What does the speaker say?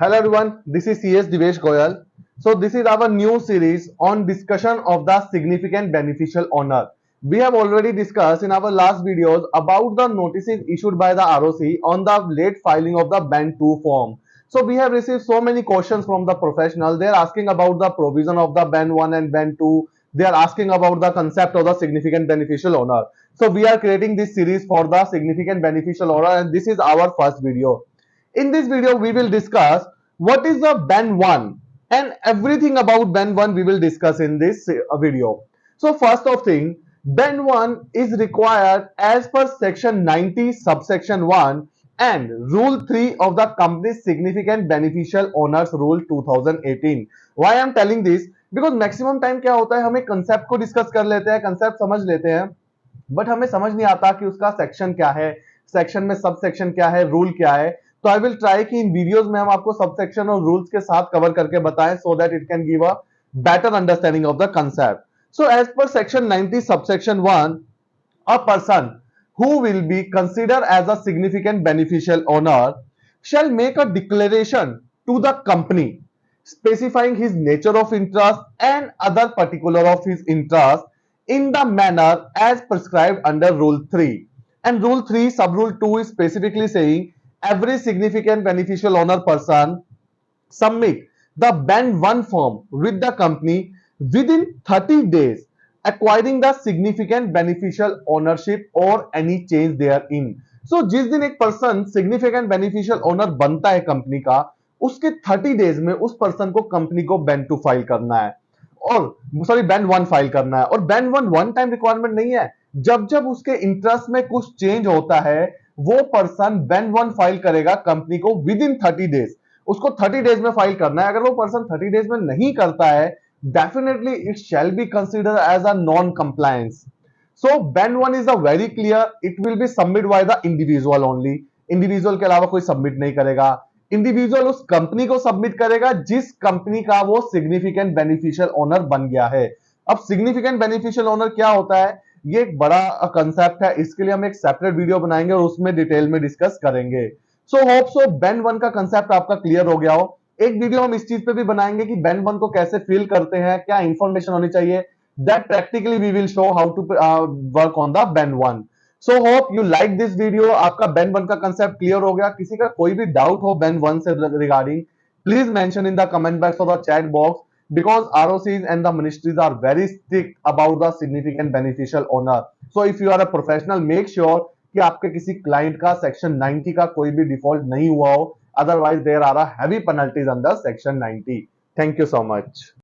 Hello everyone, this is Divesh Goyal. So this is our new series on discussion of the significant beneficial owner. We have already discussed in our last videos about the notices issued by the ROC on the late filing of the BEN-2 form. So we have received so many questions from the professionals. They are asking about the provision of the BEN-1 and BEN-2. They are asking about the concept of the significant beneficial owner. So we are creating this series for the significant beneficial owner, and this is our first video. In this video, we will discuss what is the BEN-1 and everything about BEN-1 we will discuss in this video. So first of thing, BEN-1 is required as per section 90 subsection 1 and rule 3 of the company's significant beneficial owners rule 2018. Why I am telling this? Because maximum time क्या होता है, हम एक concept को discuss कर लेते हैं, concept समझ लेते हैं, बट हमें समझ नहीं आता कि उसका सेक्शन क्या है, सेक्शन में सब सेक्शन क्या है, रूल क्या है. तो आई विल ट्राई कि इन वीडियोस में हम आपको सब सेक्शन और रूल्स के साथ कवर करके बताएं so that it can give a better understanding of the concept. So as per section 90 subsection 1, a person who will be considered as a significant beneficial owner shall make a declaration to the company specifying his nature of interest and other particular of his interest in the manner as prescribed under rule 3. And rule 3 sub rule 2 is specifically saying every significant beneficial owner person submit the BEN-1 form with the company within 30 days acquiring the significant beneficial ownership or any change therein. So जिस दिन एक person significant beneficial owner बनता है company का, उसके 30 days में उस person को कंपनी को BEN-2 फाइल करना है और सॉरी BEN-1 फाइल करना है. और BEN-1 वन टाइम रिक्वायरमेंट नहीं है. जब जब उसके इंटरेस्ट में कुछ चेंज होता है, वो पर्सन BEN-1 फाइल करेगा कंपनी को विद इन 30 डेज. उसको 30 डेज में फाइल करना है. अगर वो पर्सन 30 डेज में नहीं करता है, definitely it shall be considered as a non-compliance. So BEN-1 is a very clear. It will be submitted by the individual only. Individual के अलावा कोई सबमिट नहीं करेगा. इंडिविजुअल उस कंपनी को सबमिट करेगा जिस कंपनी का वो सिग्निफिकेंट बेनिफिशियल ओनर बन गया है. अब सिग्निफिकेंट बेनिफिशियल ओनर क्या होता है, ये एक बड़ा कंसेप्ट है. इसके लिए हम एक सेपरेट वीडियो बनाएंगे और उसमें डिटेल में डिस्कस करेंगे. सो होप सो BEN-1 का कंसेप्ट आपका क्लियर हो गया हो. एक वीडियो हम इस चीज पे भी बनाएंगे कि BEN-1 को कैसे फिल करते हैं, क्या इंफॉर्मेशन होनी चाहिए. That practically we will show how to work on the BEN-1. So hope you like this video. आपका BEN-1 का कंसेप्ट क्लियर हो गया. किसी का कोई भी डाउट हो BEN-1 से regarding, please mention in the comment box और the chat box, because ROCs and the ministries are very strict about the significant beneficial owner. So if you are a professional, make sure कि आपके किसी client का section 90 का कोई भी default नहीं हुआ हो. Otherwise there are a heavy penalties under section 90. Thank you so much.